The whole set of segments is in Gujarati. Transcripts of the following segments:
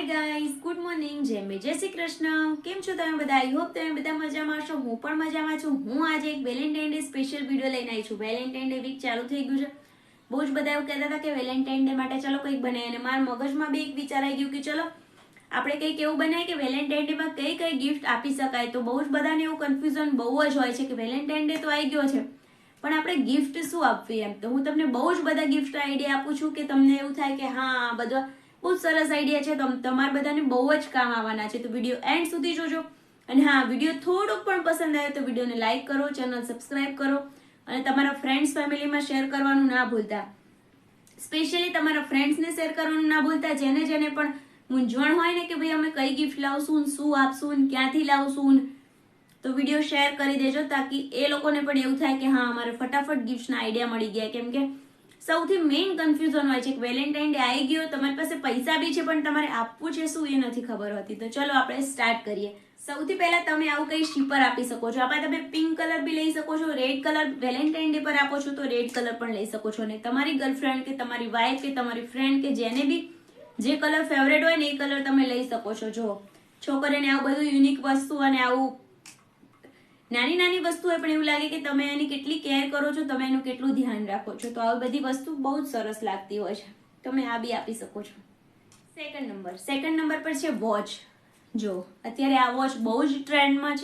હાય ગાઈઝ, ગુડ મોર્નિંગ, જય શ્રી કૃષ્ણ. કેમ છો તમે બધા? આઈ હોપ તમે બધા મજામાં હશો. હું પણ મજામાં છું. હું આજે એક વેલેન્ટાઇન ડે સ્પેશિયલ વિડીયો લઈને આવી છું. વેલેન્ટાઇન ડે વીક ચાલુ થઈ ગયું છે. બહુ જ બધા એવું કહેતા હતા કે વેલેન્ટાઇન ડે માટે ચલો કંઈક બનાવીએ, અને મારા મગજમાં બી એક વિચાર આવી ગયું કે ચલો આપણે કંઈક એવું બનાવીએ કે વેલેન્ટાઇન ડે માં કઈ કઈ ગિફ્ટ આપી શકાય. તો બહુ જ બધાને એવું કન્ફ્યુઝન બહુ જ હોય છે કે વેલેન્ટાઇન ડે તો આવી ગયો છે, પણ આપણે ગિફ્ટ શું આપવી એમ. તો હું તમને બહુ જ બધા ગિફ્ટ આઈડિયા આપું છું કે તમને એવું થાય કે હા બધા બહુ સરસ આઈડિયા છે, તો તમારા બધાને બહુ જ કામ આવવાના છે. તો વિડીયો એન્ડ સુધી જોજો. અને હા, વિડીયો થોડુંક પણ પસંદ આવે તો વિડીયોને લાઈક કરો, ચેનલ સબસ્ક્રાઇબ કરો અને તમારા ફ્રેન્ડ્સ ફેમિલીમાં શેર કરવાનું ના ભૂલતા. સ્પેશિયલી તમારા ફ્રેન્ડ્સને શેર કરવાનું ના ભૂલતા, જેને પણ મૂંઝવણ હોય ને કે ભાઈ અમે કઈ ગિફ્ટ લાવશું, શું આપશું, ક્યાંથી લાવશું, તો વિડીયો શેર કરી દેજો, તાકી એ લોકોને પણ એવું થાય કે હા અમારે ફટાફટ ગિફ્ટના આઈડિયા મળી ગયા. કેમ કે સૌથી મેઇન કન્ફ્યુઝન હોય છે કે વેલેન્ટાઇન ડે આવી ગયો, તમારી પાસે પૈસા બી છે પણ તમારે આપવું છે શું એ નથી ખબર હોતી. તો ચલો આપણે સ્ટાર્ટ કરીએ. સૌથી પહેલા તમે આવું કઈ શીપર આપી શકો છો. આમાં તમે પિંક કલર બી લઈ શકો છો, રેડ કલર વેલેન્ટાઇન ડે પર આપો છો તો રેડ કલર પણ લઈ શકો છો. અને તમારી ગર્લફ્રેન્ડ કે તમારી વાઈફ કે તમારી ફ્રેન્ડ કે જેને બી જે કલર ફેવરેટ હોય ને એ કલર તમે લઈ શકો છો. જો છોકરીને આવું બધું યુનિક વસ્તુ અને આવું નાની નાની વસ્તુ હોય પણ એવું લાગે કે તમે એની કેટલી કેર કરો છો, તમે એનું કેટલું ધ્યાન રાખો છો. તો આવી બધી વસ્તુ બહુ જ સરસ લાગતી હોય છે. તમે આ બી આપી શકો છો. સેકન્ડ નંબર પર છે વોચ. જો અત્યારે આ વોચ બહુ જ ટ્રેન્ડમાં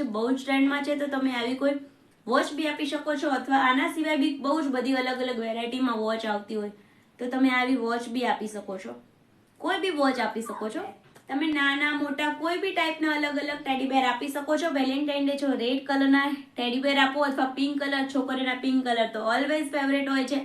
છે, તો તમે આવી કોઈ વોચ બી આપી શકો છો. અથવા આના સિવાય બી બહુ જ બધી અલગ અલગ વેરાયટીમાં વોચ આવતી હોય, તો તમે આવી વોચ બી આપી શકો છો. કોઈ બી વોચ આપી શકો છો. તમે નાના મોટા કોઈ બી ટાઈપના અલગ અલગ ટેડીબેર આપી શકો છો. વેલેન્ટાઇન ડે જો રેડ કલરના ટેડીબેર આપો અથવા પિંક કલર, છોકરીના પિંક કલર તો ઓલવેઝ ફેવરેટ હોય છે.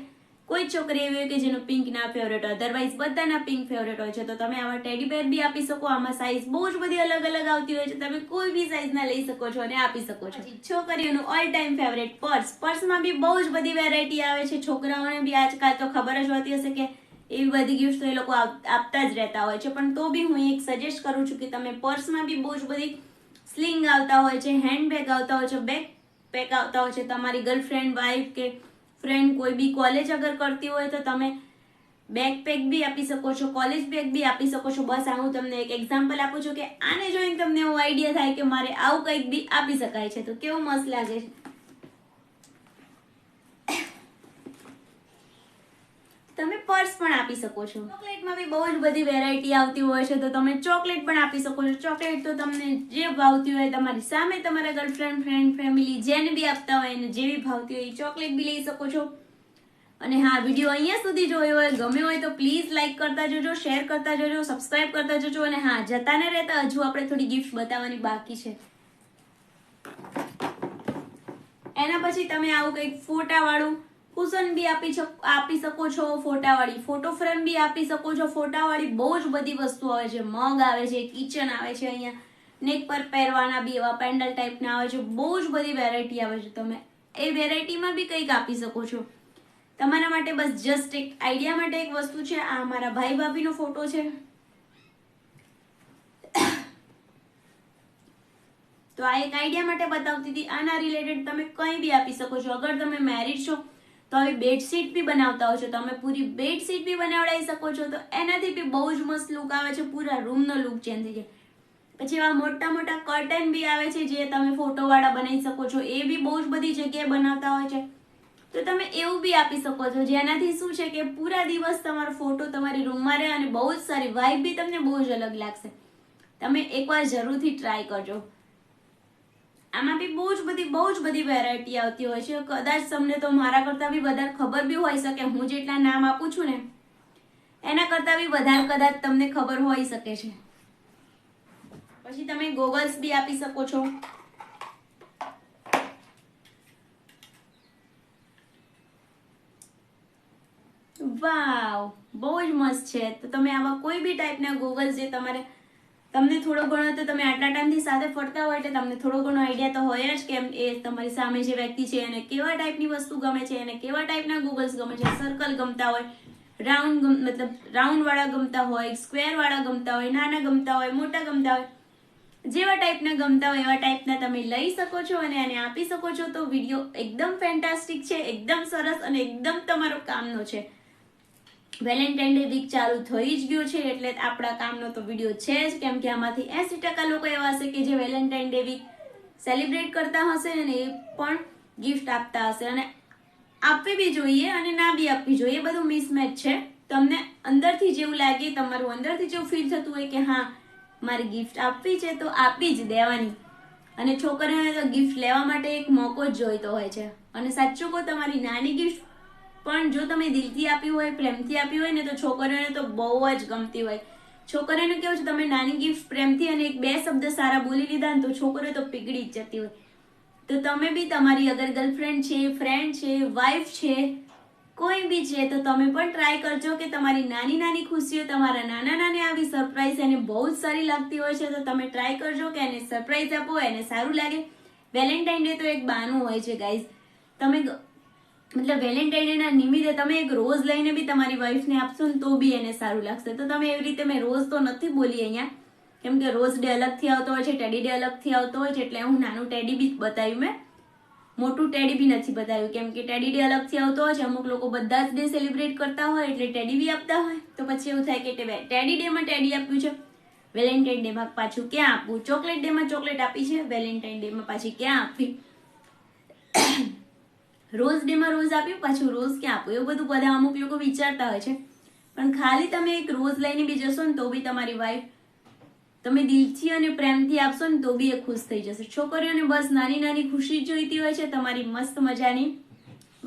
કોઈ છોકરી એવી હોય કે જેનો પિંક ના ફેવરેટ હોય, અધરવાઇઝ બધાના પિંક ફેવરેટ હોય છે. તો તમે આવા ટેડીબેર બી આપી શકો. આમાં સાઇઝ બહુ જ બધી અલગ અલગ આવતી હોય છે. તમે કોઈ બી સાઇઝના લઈ શકો છો અને આપી શકો છો. છોકરીઓનું ઓલ ટાઈમ ફેવરેટ પર્સમાં બી બહુ જ બધી વેરાયટી આવે છે. છોકરાઓને બી આજકાલ તો ખબર જ હોતી હશે કે એવી બધી ગિફ્ટ તો એ લોકો આપતા જ રહેતા હોય છે. પણ તો બી હું એક સજેસ્ટ કરું છું કે તમે પર્સમાં બી બહુ જ બધી સ્લિંગ આવતા હોય છે, હેન્ડબેગ આવતા હોય છે, બેગ પેક આવતા હોય છે. તમારી ગર્લફ્રેન્ડ, વાઈફ કે ફ્રેન્ડ કોઈ બી કોલેજ અગર કરતી હોય તો તમે બેગ પેક બી આપી શકો છો, કોલેજ બેગ બી આપી શકો છો. બસ આ હું તમને એક એક્ઝામ્પલ આપું છું કે આને જોઈને તમને એવો આઈડિયા થાય કે મારે આવું કંઈક બી આપી શકાય છે. તો કેવું મસ્ત લાગે છે. તમે પર્સ પણ આપી શકો છો. ચોકલેટમાં બી બહુ જ બધી વેરાયટી આવતી હોય છે, તો તમે ચોકલેટ પણ આપી શકો છો. ચોકલેટ તો તમને જે ભાવતી હોય તમારી સામે તમારા ગર્લફ્રેન્ડ, ફ્રેન્ડ, ફેમિલી જેને બી આપતા હોય એને જેવી ભાવતી હોય એ ચોકલેટ બી લઈ શકો છો. અને હા, વિડીયો અહીંયા સુધી જોયો હોય, ગમ્યો હોય તો પ્લીઝ લાઈક કરતા જજો, શેર કરતા જજો, સબસ્ક્રાઇબ કરતા જજો. અને હા, જતા ને રહેતા હજુ આપણે થોડી ગિફ્ટ બતાવવાની બાકી છે. એના પછી તમે આવું કંઈક ફોટાવાળું કુશન બી આપી શકો છો. ફોટાવાળી ફોટો ફ્રેમ બી આપી શકો છો. ફોટાવાળી બહુ જ બધી વસ્તુ આવે છે. મગ આવે છે, કિચન આવે છે, અહીંયા નેક પર પહેરવાના બી એવા પેન્ડલ ટાઈપના આવે છે. બહુ જ બધી વેરાયટી આવે છે. તમે એ વેરાયટીમાં બી કંઈક આપી શકો છો. તમારા માટે બસ જસ્ટ એક આઈડિયા માટે એક વસ્તુ છે. આ મારા ભાઈ ભાભીનો ફોટો છે. તો આ એક આઈડિયા માટે બતાવતી હતી. આના રિલેટેડ તમે કંઈ બી આપી શકો છો. અગર તમે મેરિડ છો તો આવી બેડશીટ બી બનાવતા હો છો, તમે પૂરી બેડશીટ બી બનાવડાવી શકો છો. તો એનાથી બી બહુ જ મસ્ત લુક આવે છે. પૂરા રૂમનો લુક ચેન્જ થઈ જાય. પછી એવા મોટા મોટા કર્ટન બી આવે છે જે તમે ફોટોવાળા બનાવી શકો છો. એ બી બહુ જ બધી જગ્યાએ બનાવતા હોય છે. તો તમે એવું બી આપી શકો છો, જેનાથી શું છે કે પૂરા દિવસ તમારો ફોટો તમારી રૂમમાં રહે અને બહુ જ સારી વાઇબ બી તમને બહુ જ અલગ લાગશે. તમે એકવાર જરૂરથી ટ્રાય કરજો. આમાં બી બહુ જ બધી વેરાયટી આવતી હોય છે. કદાચ તમને તો મારા કરતા બી વધારે ખબર બી હોઈ શકે. હું જેટલા નામ આપું છું ને એના કરતા બી વધારે કદાચ તમને ખબર હોઈ શકે છે. પછી તમે ગોગલ્સ બી આપી શકો છો. વાવ, બહુ જ મસ્ત છે. તો તમે આવા કોઈ બી ટાઈપના ગોગલ્સ જે તમને થોડો ઘણો તો તમે આટલા ટાઈમથી સાથે ફરતા હોય એટલે તમને થોડો ઘણો આઈડિયા તો હોય જ કે એ તમારી સામે જે વ્યક્તિ છે એને કેવા ટાઈપની વસ્તુ ગમે છે, એને કેવા ટાઈપના ગોગલ્સ ગમે છે. સર્કલ ગમતા હોય, રાઉન્ડ વાળા ગમતા હોય, સ્ક્વેર વાળા ગમતા હોય, નાના ગમતા હોય, મોટા ગમતા હોય, જેવા ટાઈપના ગમતા હોય એવા ટાઈપના તમે લઈ શકો છો અને આને આપી શકો છો. તો વિડીયો એકદમ ફેન્ટાસ્ટિક છે, એકદમ સરસ અને એકદમ તમારો કામનો છે. વેલેન્ટાઇન ડે વીક ચાલુ થઈ જ ગયું છે એટલે આપણા કામનો તો વિડીયો છે જ, કેમ કે આમાંથી 80% લોકો એવા હશે કે જે વેલેન્ટાઇન ડે વીક સેલિબ્રેટ કરતા હશે અને એ પણ ગિફ્ટ આપતા હશે, અને આપવી બી જોઈએ અને ના બી આપવી જોઈએ, એ બધું મિસમેચ છે. તમને અંદરથી જેવું લાગે, તમારું અંદરથી જેવું ફીલ થતું હોય કે હા મારી ગિફ્ટ આપવી છે તો આપી જ દેવાની. અને છોકરીઓને તો ગિફ્ટ લેવા માટે એક મોકો જ જોઈતો હોય છે. અને સાચું કહો, તમારી નાની ગિફ્ટ પણ જો તમે દિલથી આપી હોય, પ્રેમથી આપી હોય ને, તો છોકરીઓને તો બહુ જ ગમતી હોય. છોકરીઓને કેવું છે, તમે નાની ગિફ્ટ પ્રેમથી અને એક બે શબ્દ સારા બોલી લીધા ને તો છોકરીઓ તો પીગળી જ જતી હોય. તો તમે બી તમારી અગર ગર્લફ્રેન્ડ છે, ફ્રેન્ડ છે, વાઈફ છે, કોઈ બી છે, તો તમે પણ ટ્રાય કરજો કે તમારી નાની નાની ખુશીઓ, તમારા નાના નાની આવી સરપ્રાઈઝ એને બહુ જ સારી લાગતી હોય છે, તો તમે ટ્રાય કરજો કે એને સરપ્રાઈઝ આપો, એને સારું લાગે. વેલેન્ટાઇન ડે તો એક બહાનું હોય છે ગાઈઝ. તમે મતલબ વેલેન્ટાઇન ડે ના નિમિત્તે તમે એક રોઝ લઈને બી તમારી વાઈફને આપશો ને તો બી એને સારું લાગશે. તો તમે એવી રીતે, મેં રોઝ તો નથી બોલી અહીંયા, કેમ કે રોઝ ડે અલગથી આવતો હોય છે, ટેડી ડે અલગથી આવતો હોય છે, એટલે હું નાનું ટેડી બી બતાવ્યું, મેં મોટું ટેડી બી નથી બતાવ્યું, કેમ કે ટેડી ડે અલગથી આવતો હોય છે. અમુક લોકો બધા જ ડે સેલિબ્રેટ કરતા હોય એટલે ટેડી બી આપતા હોય, તો પછી એવું થાય કે ટેડી ડે માં ટેડી આપ્યું છે, વેલેન્ટાઇન ડે માં પાછું ક્યાં આપવું? ચોકલેટ ડે માં ચોકલેટ આપી છે, વેલેન્ટાઇન ડે માં પાછી ક્યાં આપવી? રોઝ ડે માં રોઝ આપ્યું, પાછું રોઝ ક્યાં આપવું? એવું બધું બધા અમુક લોકો વિચારતા હોય છે. પણ ખાલી તમે એક રોઝ લઈને બી જશો ને તો બી તમારી વાઈફ, તમે દિલથી અને પ્રેમથી આપશો ને તો બી એ ખુશ થઈ જશે. છોકરીઓને બસ નાની નાની ખુશી જોઈતી હોય છે, તમારી મસ્ત મજાની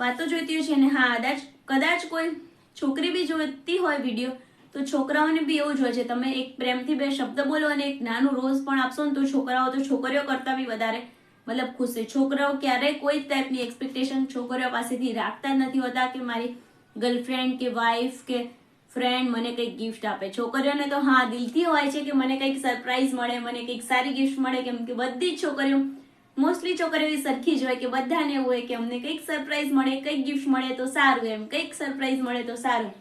વાતો જોઈતી હોય છે. અને હા, કદાચ કોઈ છોકરી બી જોઈતી હોય વિડીયો, તો છોકરાઓને બી એવું જ હોય છે. તમે એક પ્રેમથી બે શબ્દ બોલો અને એક નાનું રોઝ પણ આપશો ને તો છોકરાઓ તો છોકરીઓ કરતા બી વધારે મતલબ ખુશ છે. છોકરાઓ ક્યારેય કોઈ ટાઈપની એક્સપેક્ટેશન છોકરીઓ પાસેથી રાખતા જ નથી હોતા કે મારી ગર્લફ્રેન્ડ કે વાઈફ કે ફ્રેન્ડ મને કંઈક ગિફ્ટ આપે. છોકરીઓને તો હા દિલથી હોય છે કે મને કંઈક સરપ્રાઈઝ મળે, મને કંઈક સારી ગિફ્ટ મળે, કેમ કે બધી જ છોકરીઓ, મોસ્ટલી છોકરીઓ એવી સરખી જ હોય કે બધાને એવું હોય કે અમને કંઈક સરપ્રાઈઝ મળે, કંઈક ગિફ્ટ મળે તો સારું, એમ કંઈક સરપ્રાઈઝ મળે તો સારું.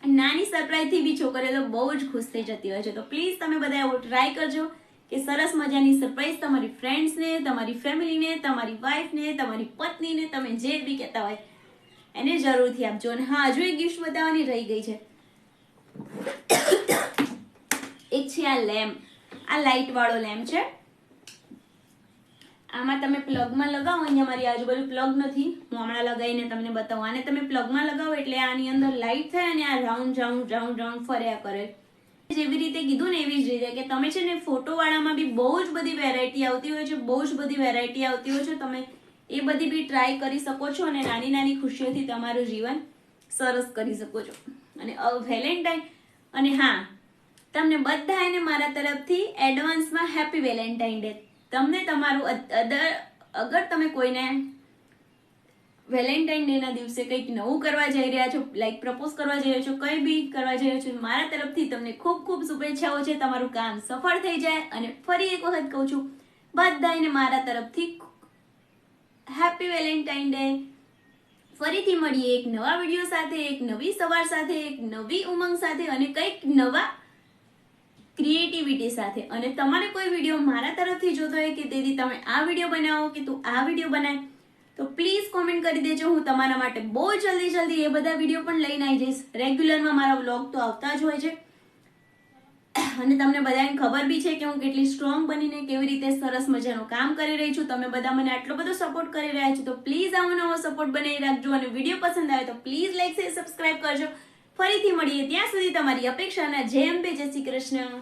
નાની સરપ્રાઈઝથી બી છોકરીઓ તો બહુ જ ખુશ થઈ જતી હોય છે. તો પ્લીઝ તમે બધા એવું ટ્રાય કરજો કે સરસ મજાની સરપ્રાઈઝ તમારી ફ્રેન્ડ્સને, તમારી ફેમિલીને, તમારી વાઈફને, તમારી પત્નીને, તમે જે બી કહેતા હોય એને જરૂરથી આપજો. અને હા, હજુ એક ગિફ્ટ બતાવવાની રહી ગઈ છે. એક છે આ લેમ્પ. આ લાઇટ વાળો લેમ્પ છે. આમાં તમે પ્લગમાં લગાવો, અહીંયા મારી આજુબાજુ પ્લગ નથી, હું હમણાં લગાવીને તમને બતાવું. આને તમે પ્લગમાં લગાવો એટલે આની અંદર લાઇટ થાય અને આ રાઉન્ડ રાઉન્ડ રાઉન્ડ રાઉન્ડ ફર્યા કરે. જેવી રીતે કીધું ને એવી જ રીતે કે તમે છે ને ફોટોવાળામાં બી બહુ જ બધી વેરાયટી આવતી હોય છે, બહુ જ બધી વેરાયટી આવતી હોય છે. તમે એ બધી બી ટ્રાય કરી શકો છો અને નાની નાની ખુશીઓથી તમારું જીવન સરસ કરી શકો છો. અને વેલેન્ટાઇન, અને હા, તમને બધાને મારા તરફથી એડવાન્સમાં હેપી વેલેન્ટાઇન ડે. તમને તમારું અગર તમે કોઈને વેલેન્ટાઇન ડે ના દિવસે કંઈક નવું કરવા જઈ રહ્યા છો, લાઈક પ્રપોઝ કરવા જઈ રહ્યા છો, કંઈ બી કરવા જઈ રહ્યા છો, મારા તરફથી તમને ખૂબ ખૂબ શુભેચ્છાઓ છે. તમારું કામ સફળ થઈ જાય. અને ફરી એક વખત કહું છું, બધાને મારા તરફથી હેપી વેલેન્ટાઇન ડે. ફરીથી મળીએ એક નવા વિડીયો સાથે, એક નવી સવાર સાથે, એક નવી ઉમંગ સાથે અને કંઈક નવા ક્રિએટિવિટી સાથે. અને તમારે કોઈ વિડીયો મારા તરફથી જોતો હોય કે દીદી તમે આ વિડીયો બનાવો કે તું આ વિડીયો બનાય, તો પ્લીઝ કોમેન્ટ કરી દેજો. હું તમારા માટે બહુ જલ્દી એ બધા વિડીયો પણ લઈને આવી જઈશ. રેગ્યુલરમાં મારા વ્લોગ તો આવતા જ હોય છે અને તમને બધાને ખબર બી છે કે હું કેટલી સ્ટ્રોંગ બનીને કેવી રીતે સરસ મજાનું કામ કરી રહી છું. તમે બધા મને આટલો બધો સપોર્ટ કરી રહ્યા છો, તો પ્લીઝ આવો નવો સપોર્ટ બનાવી રાખજો. અને વિડીયો પસંદ આવે તો પ્લીઝ લાઈક શેર સબસ્ક્રાઇબ કરજો. ફરીથી મળીએ, ત્યાં સુધી તમારી અપેક્ષાના. જય અંબે, જય શ્રી કૃષ્ણ.